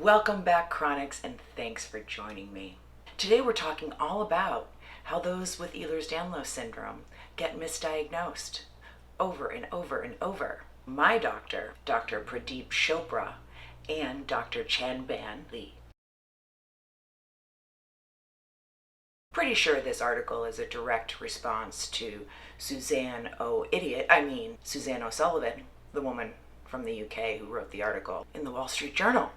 Welcome back, Chronics, and thanks for joining me. Today we're talking all about how those with Ehlers Danlos Syndrome get misdiagnosed over and over and over. My doctor, Dr. Pradeep Chopra, and Dr. Chanbin. Pretty sure this article is a direct response to Suzanne O'Sullivan, the woman from the UK who wrote the article in the Wall Street Journal.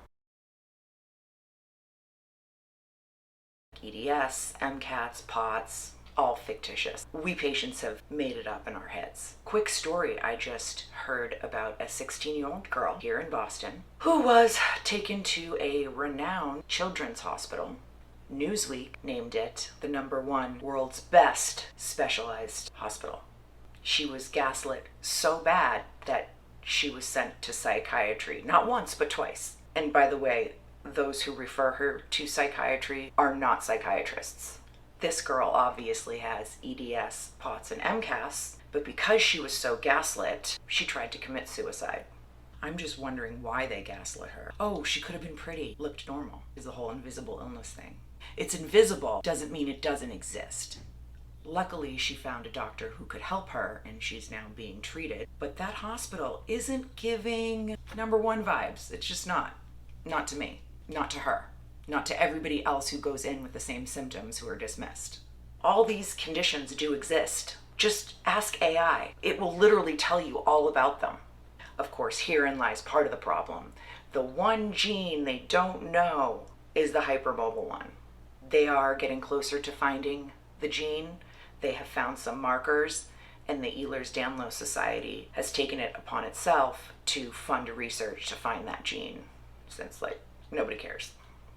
EDS, MCATs, POTS, all fictitious. We patients have made it up in our heads. Quick story, I just heard about a 16-year-old girl here in Boston who was taken to a renowned children's hospital. Newsweek named it the #1 world's best specialized hospital. She was gaslit so bad that she was sent to psychiatry, not once, but twice. And by the way, those who refer her to psychiatry are not psychiatrists. This girl obviously has EDS, POTS, and MCAS, but because she was so gaslit, she tried to commit suicide. I'm just wondering why they gaslit her. Oh, she could have been pretty, looked normal, is the whole invisible illness thing. It's invisible doesn't mean it doesn't exist. Luckily, she found a doctor who could help her, and she's now being treated. But that hospital isn't giving #1 vibes. It's just not. Not to me. Not to her. Not to everybody else who goes in with the same symptoms who are dismissed. All these conditions do exist. Just ask AI. It will literally tell you all about them. Of course, herein lies part of the problem. The one gene they don't know is the hypermobile one. They are getting closer to finding the gene. They have found some markers, and the Ehlers Danlos Society has taken it upon itself to fund research to find that gene, since nobody cares.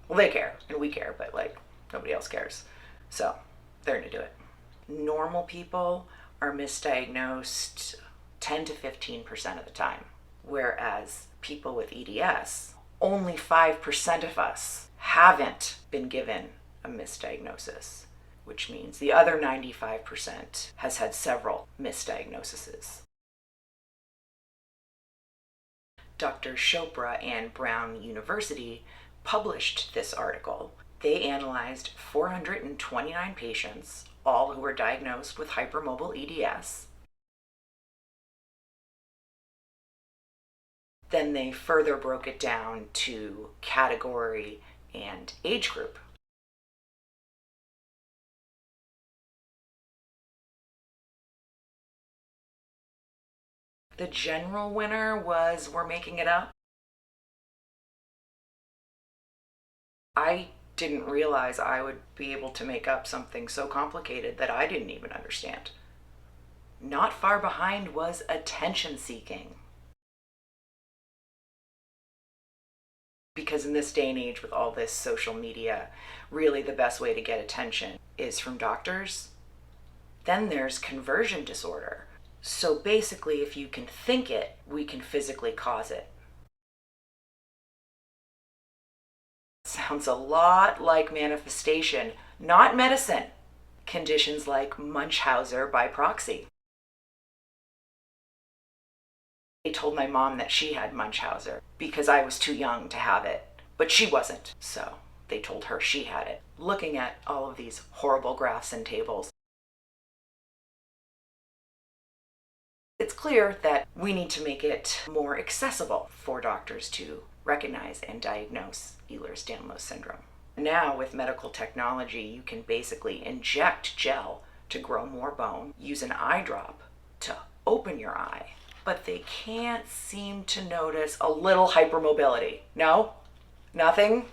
Well, they care and we care, but nobody else cares. So they're gonna do it. Normal people are misdiagnosed 10 to 15% of the time, whereas people with EDS, only 5% of us haven't been given a misdiagnosis, which means the other 95% has had several misdiagnoses. Dr. Chopra and Brown University published this article. They analyzed 429 patients, all who were diagnosed with hypermobile EDS. Then they further broke it down to category and age group. The general winner was We're Making It Up. I didn't realize I would be able to make up something so complicated that I didn't even understand. Not far behind was Attention Seeking. Because in this day and age with all this social media, really the best way to get attention is from doctors. Then there's Conversion Disorder. So basically, if you can think it, we can physically cause it. Sounds a lot like manifestation, not medicine. Conditions like Munchausen by proxy. They told my mom that she had Munchausen because I was too young to have it, but she wasn't, so they told her she had it. Looking at all of these horrible graphs and tables, it's clear that we need to make it more accessible for doctors to recognize and diagnose Ehlers Danlos Syndrome. Now with medical technology, you can basically inject gel to grow more bone, use an eye drop to open your eye, but they can't seem to notice a little hypermobility. No? Nothing?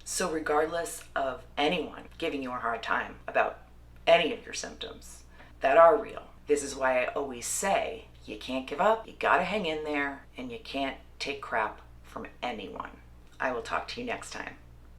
So regardless of anyone giving you a hard time about any of your symptoms that are real, this is why I always say you can't give up, you gotta hang in there, and you can't take crap from anyone. I will talk to you next time.